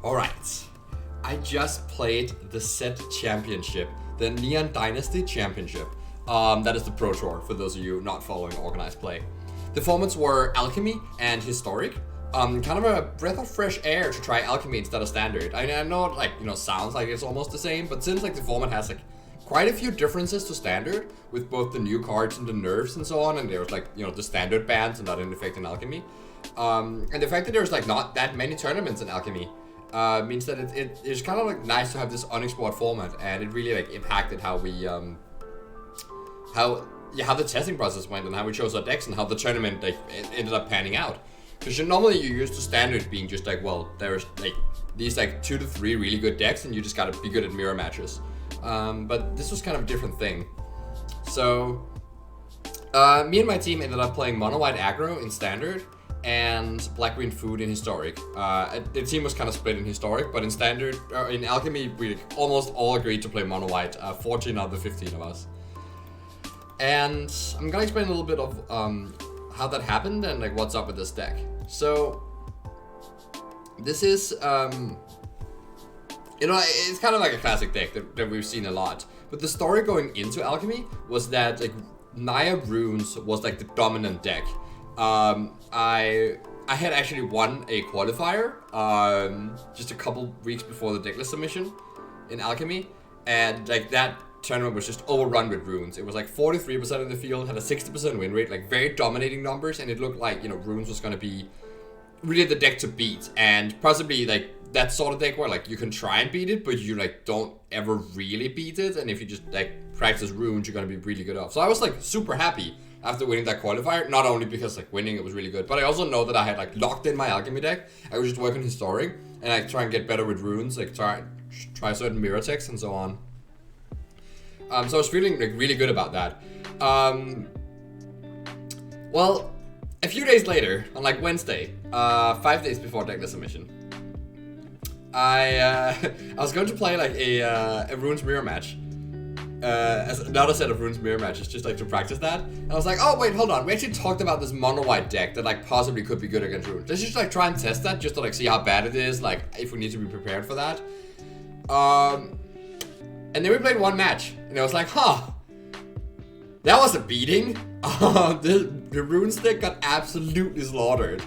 Alright, I just played the set championship, the Neon Dynasty Championship. That is the Pro Tour, for those of you not following organized play. The formats were Alchemy and Historic. Kind of a breath of fresh air to try Alchemy instead of Standard. I know it, like, sounds like it's almost the same, but since like the format has like quite a few differences to Standard, with both the new cards and the nerfs and so on, and there's like, the Standard bans and not in effect in Alchemy. And the fact that there's like not that many tournaments in Alchemy means that it's kind of like nice to have this unexplored format, and it really like impacted how we how the testing process went and how we chose our decks and how the tournament like it ended up panning out. Because normally you're used to Standard being just like, well, there's like these like 2 to 3 really good decks and you just gotta be good at mirror matches. But this was kind of a different thing. So me and my team ended up playing mono white aggro in Standard and black green food in Historic. The team was kind of split in Historic, but in Standard, in Alchemy, we almost all agreed to play mono white. 14 out of the 15 of us. And I'm gonna explain a little bit of how that happened and like what's up with this deck. So this is it's kind of like a classic deck that we've seen a lot. But the story going into Alchemy was that like Naya Runes was like the dominant deck. I had actually won a qualifier just a couple weeks before the decklist submission in Alchemy, and like that tournament was just overrun with runes. It was like 43% of the field, had a 60% win rate, like very dominating numbers, and it looked like, runes was gonna be really the deck to beat, and possibly like that sort of deck where like you can try and beat it, but you like don't ever really beat it, and if you just like practice runes, you're gonna be really good off. So I was like super happy after winning that qualifier, not only because like winning it was really good, but I also know that I had like locked in my Alchemy deck. I would just work on Historic and like try and get better with runes, like try certain mirror techs and so on. So I was feeling like really good about that. Well, a few days later, on like Wednesday, 5 days before decklist submission, I was going to play like a runes mirror match. As another set of runes mirror matches, just like to practice that. And I was like, oh wait, hold on. We actually talked about this mono white deck that like possibly could be good against runes. Let's just like try and test that, just to like see how bad it is, like if we need to be prepared for that. And then we played one match, and I was like, that was a beating. The runes deck got absolutely slaughtered.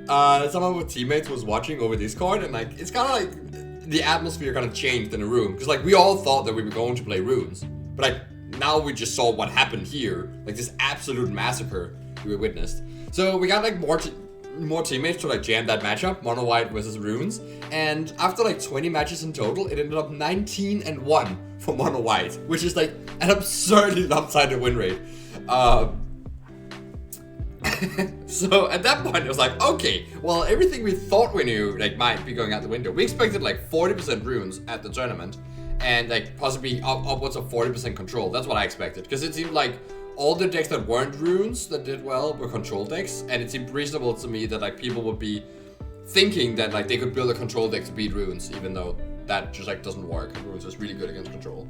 Some of our teammates was watching over Discord, and like it's kind of like the atmosphere kind of changed in the room, because like we all thought that we were going to play runes, but like now we just saw what happened here, like this absolute massacre we witnessed. So we got like more teammates to like jam that matchup, mono white versus runes, and after like 20 matches in total, it ended up 19-1 for mono white, which is like an absurdly lopsided win rate. So at that point it was like, okay, well, everything we thought we knew like might be going out the window. We expected like 40% runes at the tournament and like possibly upwards of 40% control. That's what I expected, because it seemed like all the decks that weren't runes that did well were control decks, and it seemed reasonable to me that like people would be thinking that like they could build a control deck to beat runes, even though that just like doesn't work. Runes is really good against control.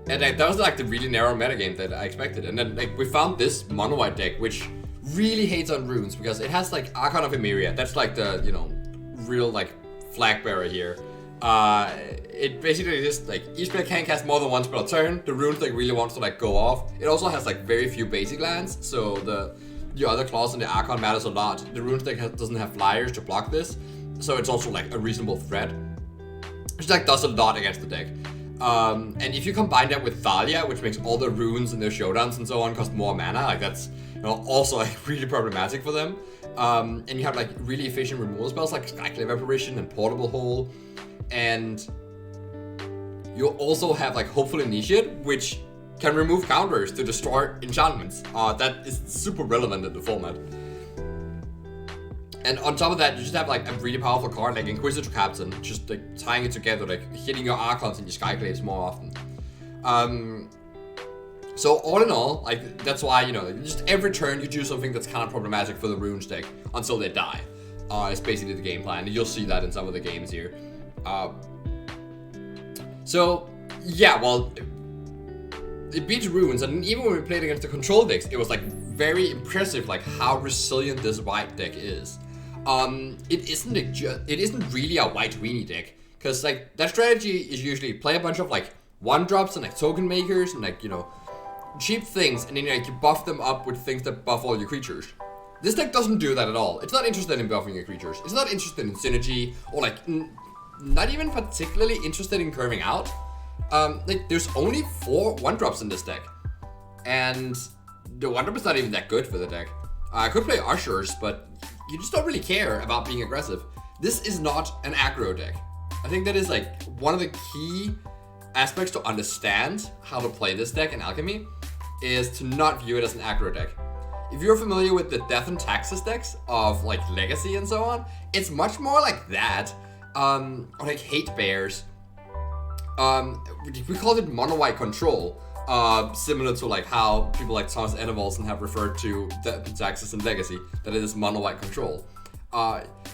And like, that was like the really narrow metagame that I expected. And then like we found this mono white deck which really hates on runes because it has like Archon of Emeria. That's like the real like flag bearer here. It basically just like each player can cast more than one spell a turn. The runes like really wants to like go off. It also has like very few basic lands, so your other claws in the Archon matters a lot. The runes deck doesn't have flyers to block this, so it's also like a reasonable threat. Which like does a lot against the deck. And if you combine that with Thalia, which makes all the runes in their showdowns and so on cost more mana, like that's also like really problematic for them. And you have like really efficient removal spells like Skyclave Apparition and Portable Hole, and you also have like Hopeful Initiate, which can remove counters to destroy enchantments. That is super relevant in the format. And on top of that, you just have like a really powerful card like Inquisitor Captain, just like tying it together, like hitting your Archons and your Skyclaves more often. So all in all, like that's why, just every turn you do something that's kind of problematic for the runes deck until they die. It's basically the game plan, and you'll see that in some of the games here. So yeah, well, it beats runes, and even when we played against the control decks, it was like very impressive like how resilient this white deck is. it isn't really a white weenie deck, because like that strategy is usually play a bunch of like 1-drops and like token makers and like, you know, cheap things, and then like you buff them up with things that buff all your creatures. This deck doesn't do that at all. It's not interested in buffing your creatures. It's not interested in synergy, or like not even particularly interested in curving out. Like there's only 4 1-drops in this deck, and the 1-drop is not even that good for the deck. I could play Ushers, but you just don't really care about being aggressive. This is not an aggro deck. I think that is like one of the key aspects to understand how to play this deck in Alchemy, is to not view it as an aggro deck. If you're familiar with the Death and Taxes decks of like Legacy and so on, it's much more like that, or like Hate Bears. We called it mono white control, similar to like how people like Thomas Enevolson have referred to Death and Taxes and Legacy, that it is mono white control.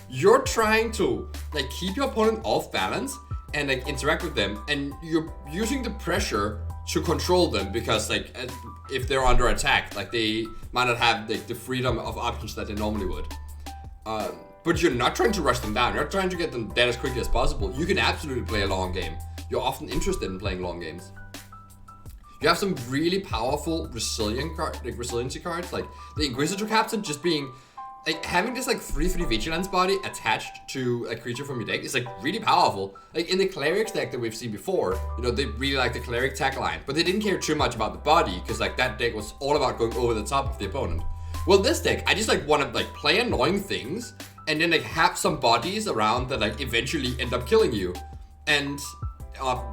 You're trying to like keep your opponent off balance and like interact with them, and you're using the pressure to control them, because like if they're under attack, like they might not have like the freedom of options that they normally would. But you're not trying to rush them down. You're not trying to get them dead as quickly as possible. You can absolutely play a long game. You're often interested in playing long games. You have some really powerful resiliency cards, like the Inquisitor Captain just being like having this like 3/3 vigilance body attached to a creature from your deck is like really powerful. Like in the Clerics deck that we've seen before, you know, they really like the Cleric tagline, but they didn't care too much about the body, because like that deck was all about going over the top of the opponent. Well, this deck, I just like want to like play annoying things and then like have some bodies around that like eventually end up killing you, and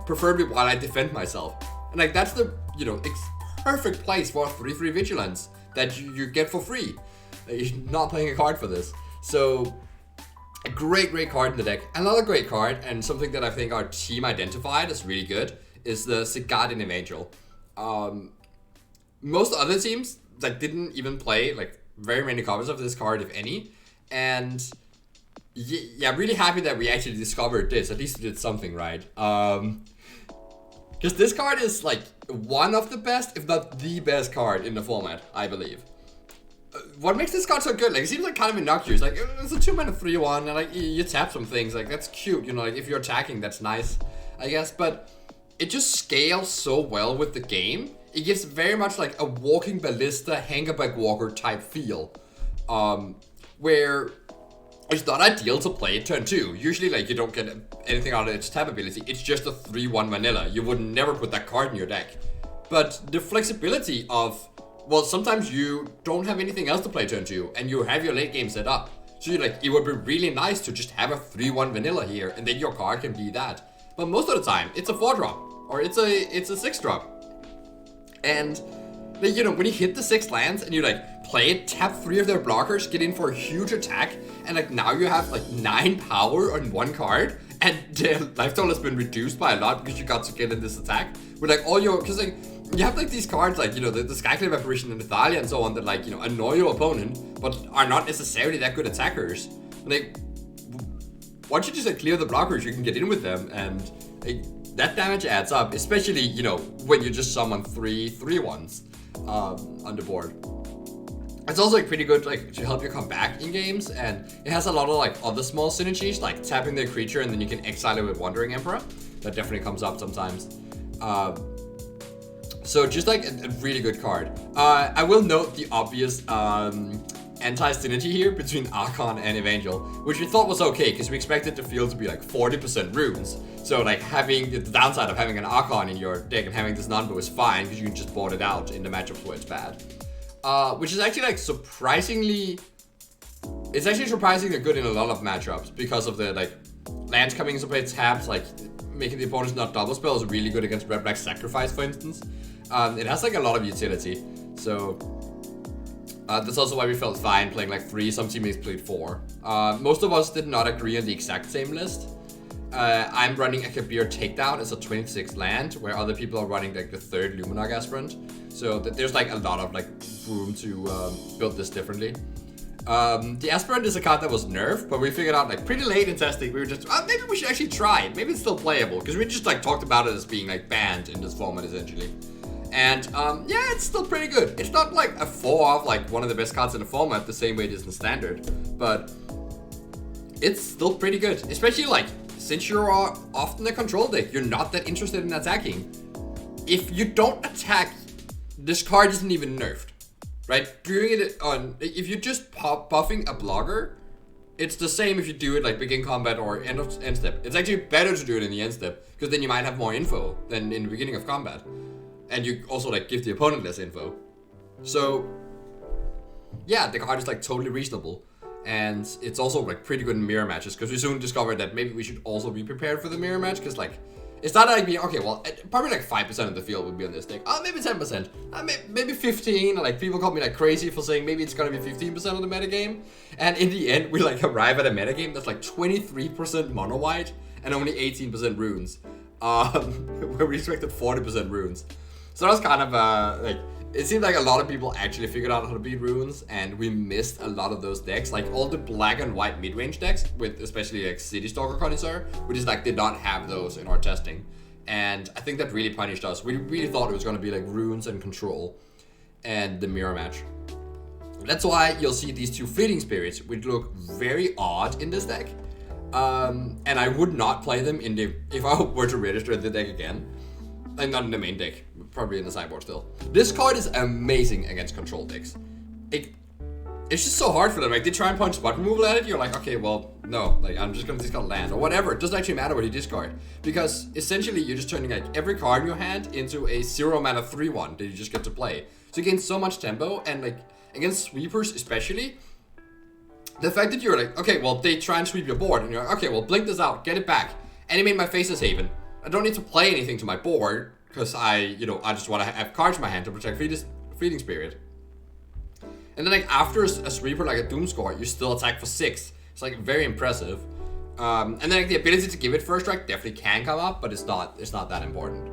preferably while I defend myself. And like that's the, you know, perfect place for 3/3 vigilance that you get for free. You're not playing a card for this. So a great card in the deck. Another great card, and something that I think our team identified as really good, is the Guardian Evangel. Most other teams like didn't even play like very many copies of this card, if any. And yeah, really happy that we actually discovered this. At least we did something right. Because this card is like one of the best, if not the best card in the format, I believe. What makes this card so good? Like, it seems like kind of innocuous. Like, it's a 2-mana 3/1, and like you tap some things. Like, that's cute. You know, like if you're attacking, that's nice, I guess. But it just scales so well with the game. It gives very much like a walking ballista, Hangerback Walker type feel, where it's not ideal to play it turn 2. Usually, like, you don't get anything out of its tap ability. It's just a 3/1 vanilla. You would never put that card in your deck. But the flexibility of, well, sometimes you don't have anything else to play turn 2, and you have your late game set up. So you're like, it would be really nice to just have a 3/1 vanilla here, and then your card can be that. But most of the time, it's a 4-drop, or it's a 6-drop. And like, you know, when you hit the 6 lands and you like play it, tap 3 of their blockers, get in for a huge attack, and like now you have like 9 power on 1 card, and the life total has been reduced by a lot because you got to get in this attack. With like all your, because like you have like these cards like, you know, the Skyclave Apparition and the Thalia and so on that like, you know, annoy your opponent but are not necessarily that good attackers. And like, once you just like clear the blockers, you can get in with them, and like, that damage adds up, especially, you know, when you just summon 3 3/1s on the board. It's also like pretty good like to help you come back in games, and it has a lot of like other small synergies, like tapping the creature and then you can exile it with Wandering Emperor. That definitely comes up sometimes. So just like a really good card. I will note the obvious anti-synergy here between Archon and Evangel, which we thought was okay because we expected the field to be like 40% runes. So like having the downside of having an Archon in your deck and having this non-bow is fine because you can just board it out in the matchups where it's bad. Which is actually like surprisingly good in a lot of matchups because of the like lands coming into play, taps, like making the opponents not double spell is really good against Red Black Sacrifice, for instance. It has like a lot of utility, so that's also why we felt fine playing like 3. Some teammates played 4. Most of us did not agree on the exact same list. I'm running a Kabir Takedown as a 26 land, where other people are running like the 3rd Luminarch Aspirant. So there's like a lot of like room to build this differently. The Aspirant is a card that was nerfed, but we figured out like pretty late in testing, we were just, maybe we should actually try it. Maybe it's still playable, because we just like talked about it as being like banned in this format essentially. And yeah, it's still pretty good. It's not like a 4 of like one of the best cards in the format the same way it is in Standard, but it's still pretty good. Especially like, since you're often a control deck, you're not that interested in attacking. If you don't attack, this card isn't even nerfed, right? Doing it on, if you're just buffing a blogger, it's the same if you do it like begin combat or end step. It's actually better to do it in the end step, because then you might have more info than in the beginning of combat. And you also like give the opponent less info. So yeah, the card is like totally reasonable. And it's also like pretty good in mirror matches, because we soon discovered that maybe we should also be prepared for the mirror match, because like it's not like being okay, well, probably like 5% of the field would be on this deck. Oh, maybe 10%, maybe 15. Like people call me like crazy for saying maybe it's gonna be 15% of the metagame. And in the end, we like arrive at a metagame that's like 23% mono white and only 18% runes, where we expected 40% runes. So that's kind of like, it seemed like a lot of people actually figured out how to beat runes, and we missed a lot of those decks. Like all the black and white mid-range decks, with especially like City Stalker Connoisseur, we just like did not have those in our testing. And I think that really punished us. We really thought it was going to be like runes and control and the mirror match. That's why you'll see these two Fleeting Spirits, which look very odd in this deck. And I would not play them in the, if I were to register the deck again. And not in the main deck, probably in the sideboard still. This card is amazing against control decks. It's just so hard for them. Like, they try and punch spot removal at it, you're like, okay, well, no, like, I'm just gonna discard land, or whatever. It doesn't actually matter what you discard, because essentially you're just turning like every card in your hand into a 0-mana 3/1 that you just get to play. So you gain so much tempo, and like, against sweepers especially, the fact that you're like, okay, well, they try and sweep your board, and you're like, okay, well, blink this out, get it back, animate my Faceless Haven. I don't need to play anything to my board, because I just want to have cards in my hand to protect Fleeting Spirit. And then like after a sweeper like a Doomscore, you still attack for 6. It's like very impressive. And then like the ability to give it first strike definitely can come up, but it's not that important.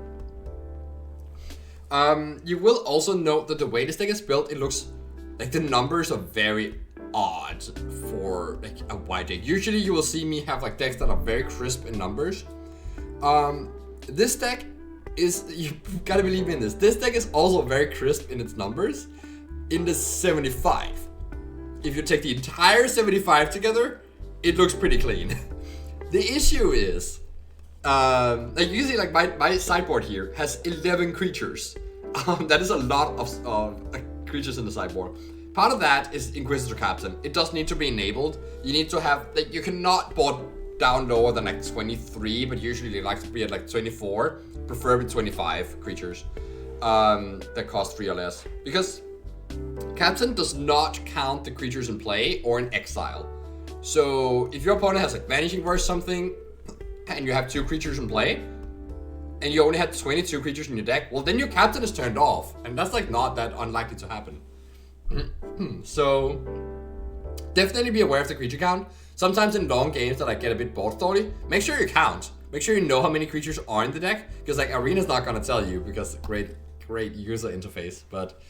You will also note that the way this deck is built, it looks like the numbers are very odd for like a white deck. Usually you will see me have like decks that are very crisp in numbers. This deck is, you gotta believe me in this deck is also very crisp in its numbers, in the 75. If you take the entire 75 together, it looks pretty clean. The issue is, like you see like my sideboard here has 11 creatures. That is a lot of creatures in the sideboard. Part of that is Inquisitor Captain. It does need to be enabled. You need to have, like, you cannot board down lower than like 23, but usually they like to be at like 24, preferably 25 creatures that cost 3 or less, because Captain does not count the creatures in play or in exile. So if your opponent has like Vanishing Verse something, and you have 2 creatures in play, and you only had 22 creatures in your deck, well then your Captain is turned off, and that's like not that unlikely to happen. So definitely be aware of the creature count. Sometimes in long games that I get a bit board thoughty, make sure you count. Make sure you know how many creatures are in the deck, because like Arena's not gonna tell you, because great user interface. But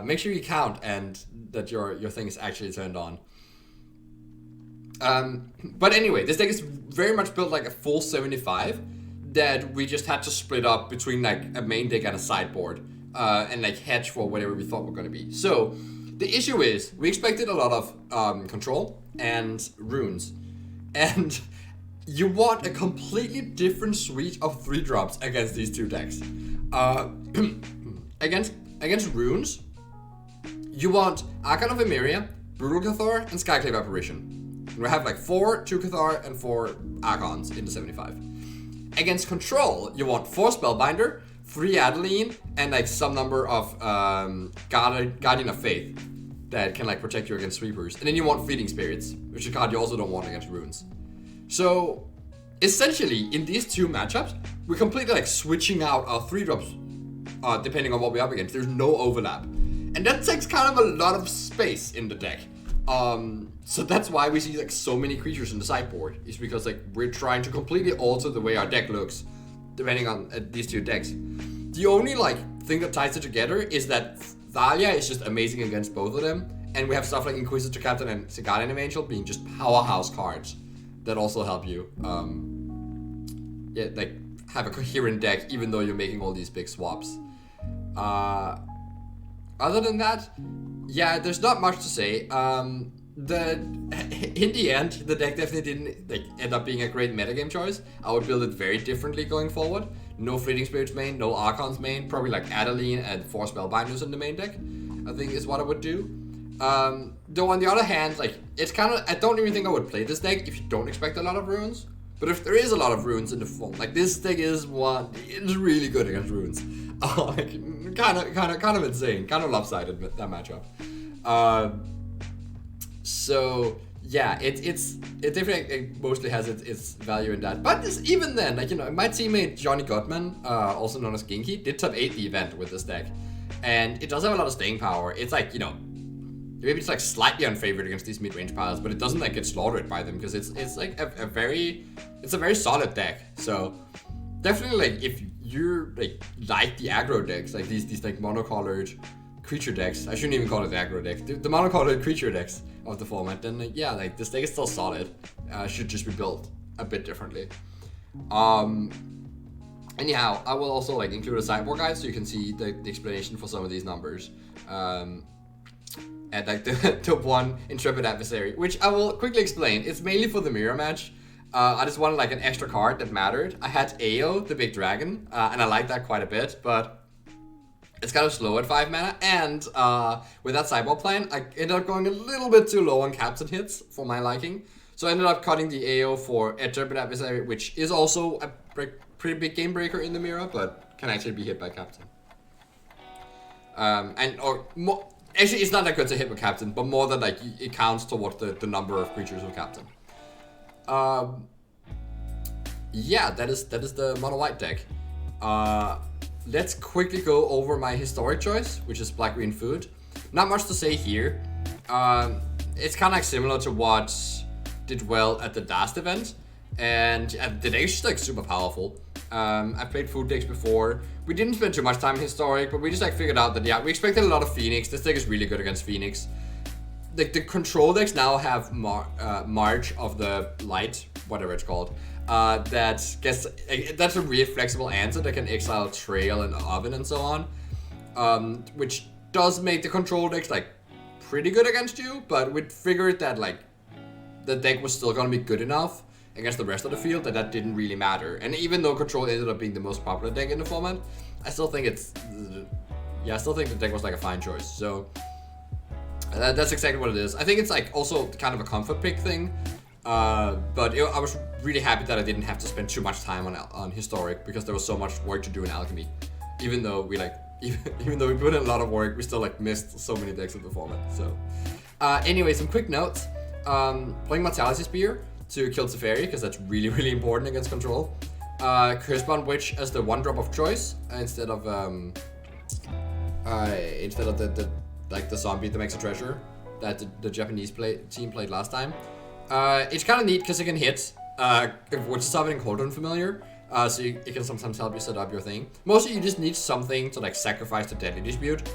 make sure you count and that your thing is actually turned on. But anyway, this deck is very much built like a full 75 that we just had to split up between like a main deck and a sideboard, and like hedge for whatever we thought were gonna be. So the issue is we expected a lot of control and runes, and you want a completely different suite of 3-drops against these two decks. Against runes, you want Archon of Emeria, Brutal Cathar, and Skyclave Apparition. We have like 4 2 Cathar and 4 Archons in the 75. Against control, you want 4 Spellbinder, 3 Adeline, and like some number of Guardian of Faith that can like protect you against sweepers. And then you want Fleeting Spirits, which is a card you also don't want against runes. So essentially, in these two matchups, we're completely like switching out our 3-drops depending on what we're up against. There's no overlap. And that takes kind of a lot of space in the deck. So that's why we see like so many creatures in the sideboard, is because like we're trying to completely alter the way our deck looks depending on these two decks. The only like thing that ties it together is that Thalia is just amazing against both of them, and we have stuff like Inquisitor Captain and Guardian of Angel being just powerhouse cards that also help you like have a coherent deck even though you're making all these big swaps. Other than that, yeah, there's not much to say. the in the end, the deck definitely didn't like end up being a great metagame choice. I would build it very differently going forward. No Fleeting Spirits main, no Archons main, probably like Adeline and 4 Spellbinders in the main deck, I think is what I would do. Though on the other hand, like it's kind of, I don't even think I would play this deck if you don't expect a lot of runes. But if there is a lot of runes in the form, like this deck is it's really good against runes. Like, kind of insane, kind of lopsided that matchup. So yeah, it definitely mostly has its value in that. But even then, like, you know, my teammate Johnny Gottman, also known as Ginky, did top 8 the event with this deck, and it does have a lot of staying power. It's like, you know, maybe it's like slightly unfavored against these mid-range piles, but it doesn't like get slaughtered by them because it's like a very solid deck. So definitely, like, if you're like the aggro decks, like these like monocolored creature decks, I shouldn't even call it the aggro decks, the monocolored creature decks of the format, then like, yeah, like this deck is still solid. Should just be built a bit differently. Anyhow, I will also like include a sideboard guide so you can see the explanation for some of these numbers. And like the top 1 Intrepid Adversary, which I will quickly explain. It's mainly for the mirror match. I just wanted like an extra card that mattered. I had Ao, the big dragon, and I like that quite a bit, but it's kind of slow at 5 mana, and with that sideboard plan, I ended up going a little bit too low on captain hits for my liking. So I ended up cutting the AO for Intrepid Adversary, which is also a pretty big game breaker in the mirror, but can actually be hit by captain. Actually, it's not that good to hit with captain, but more than like it counts towards the number of creatures with captain. Yeah, that is the mono white deck. Let's quickly go over my historic choice, which is black green food. Not much to say here. It's kind of like similar to what did well at the Dast event, and the deck is just like super powerful. I've played food decks before. We didn't spend too much time in historic, but we just like figured out that, yeah, we expected a lot of Phoenix. This deck is really good against Phoenix. Like the control decks now have March of the Light, whatever it's called. That's a really flexible answer that can exile Trail and Oven and so on, which does make the control decks like pretty good against you. But we figured that like the deck was still gonna be good enough against the rest of the field that didn't really matter. And even though control ended up being the most popular deck in the format, I still think the deck was like a fine choice. So that's exactly what it is. I think it's like also kind of a comfort pick thing. But I was really happy that I didn't have to spend too much time on historic, because there was so much work to do in Alchemy. Even though we even though we put in a lot of work, we still like missed so many decks in the format. So anyway, some quick notes. Playing Mortality Spear to kill Teferi, because that's really, really important against control. Curse-bound Witch as the 1-drop of choice instead of the zombie that makes a treasure that the Japanese team played last time. It's kind of neat because it can hit Witch Summoning Cauldron Familiar, so it can sometimes help you set up your thing. Mostly you just need something to like sacrifice to Deadly Dispute,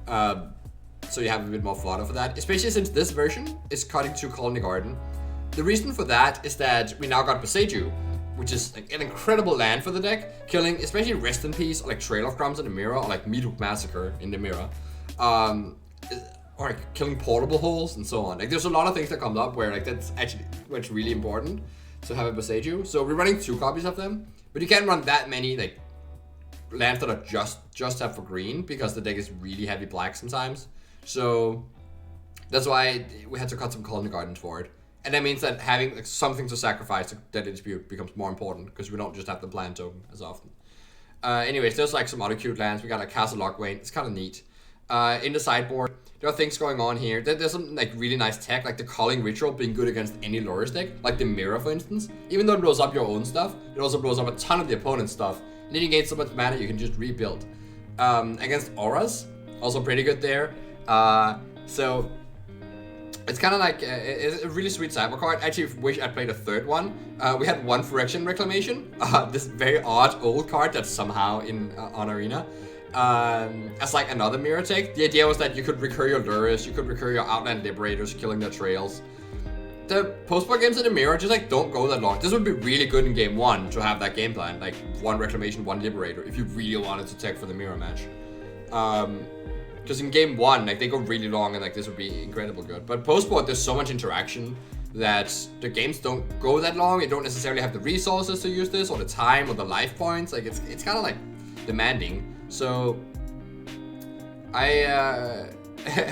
so you have a bit more fodder for that, especially since this version is cutting to Colony Garden. The reason for that is that we now got Boseiju, which is like an incredible land for the deck, killing especially Rest in Peace or like Trail of Crumbs in the mirror, or like Meathook Massacre in the mirror, or like killing portable holes and so on. Like there's a lot of things that come up where like that's actually what's really important to have a Boseiju. So we're running 2 copies of them, but you can't run that many like lands that are just have for green, because the deck is really heavy black sometimes. So that's why we had to cut some Colony Gardens for it. And that means that having like something to sacrifice to Deadly Dispute becomes more important, because we don't just have the plant token as often. Anyways, there's like some other cute lands. We got like Castle Lockwain. It's kind of neat. In the sideboard, there are things going on here. There's some like really nice tech, like the Calling Ritual being good against any Loris deck, like the Mirror, for instance. Even though it blows up your own stuff, it also blows up a ton of the opponent's stuff. And then you gain so much mana, you can just rebuild. Against Auras, also pretty good there. So it's kind of like it's a really sweet sideboard card. I actually wish I'd played a third one. We had one Phyrexian Reclamation, this very odd old card that's somehow on Arena. As like another mirror take. The idea was that you could recur your Luris, you could recur your Outland Liberators, killing their trails. The post-board games in the mirror just like don't go that long. This would be really good in game 1 to have that game plan, like 1 Reclamation, 1 Liberator, if you really wanted to tech for the mirror match. Because in game 1, like they go really long and like this would be incredible good. But post-board, there's so much interaction that the games don't go that long. You don't necessarily have the resources to use this or the time or the life points. Like it's kind of like demanding. So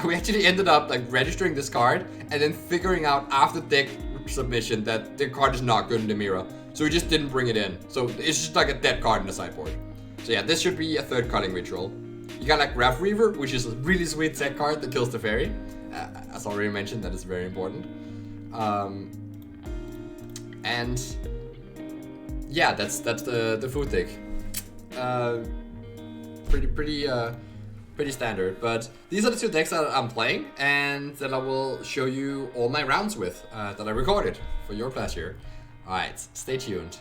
we actually ended up like registering this card and then figuring out after deck submission that the card is not good in the mirror. So we just didn't bring it in. So it's just like a dead card in the sideboard. So yeah, this should be a third culling ritual. You got like Graph Reaver, which is a really sweet set card that kills the fairy. As already mentioned, that is very important. And yeah, that's the food deck. Pretty standard. But these are the 2 decks that I'm playing and that I will show you all my rounds with that I recorded for your pleasure. All right, stay tuned.